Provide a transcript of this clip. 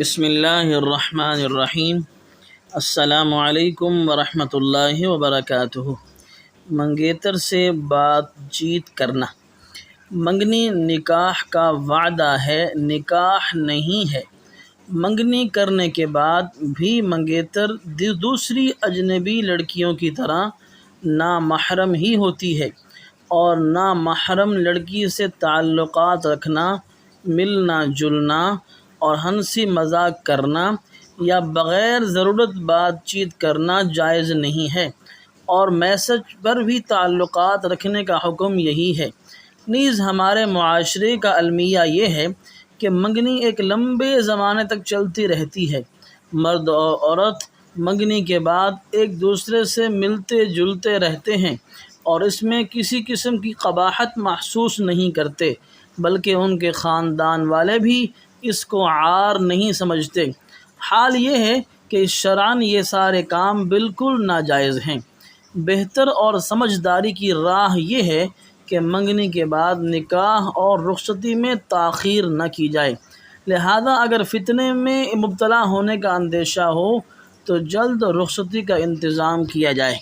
بسم اللہ الرحمن الرحیم۔ السلام علیکم ورحمۃ اللہ وبرکاتہ۔ منگیتر سے بات چیت کرنا۔ منگنی نکاح کا وعدہ ہے، نکاح نہیں ہے۔ منگنی کرنے کے بعد بھی منگیتر دوسری اجنبی لڑکیوں کی طرح نامحرم ہی ہوتی ہے، اور نامحرم لڑکی سے تعلقات رکھنا، ملنا جلنا اور ہنسی مذاق کرنا یا بغیر ضرورت بات چیت کرنا جائز نہیں ہے، اور میسج پر بھی تعلقات رکھنے کا حکم یہی ہے۔ نیز ہمارے معاشرے کا المیہ یہ ہے کہ منگنی ایک لمبے زمانے تک چلتی رہتی ہے۔ مرد اور عورت منگنی کے بعد ایک دوسرے سے ملتے جلتے رہتے ہیں، اور اس میں کسی قسم کی قباحت محسوس نہیں کرتے، بلکہ ان کے خاندان والے بھی اس کو عار نہیں سمجھتے۔ حال یہ ہے کہ شرعاً یہ سارے کام بالکل ناجائز ہیں۔ بہتر اور سمجھداری کی راہ یہ ہے کہ منگنی کے بعد نکاح اور رخصتی میں تاخیر نہ کی جائے، لہذا اگر فتنے میں مبتلا ہونے کا اندیشہ ہو تو جلد رخصتی کا انتظام کیا جائے۔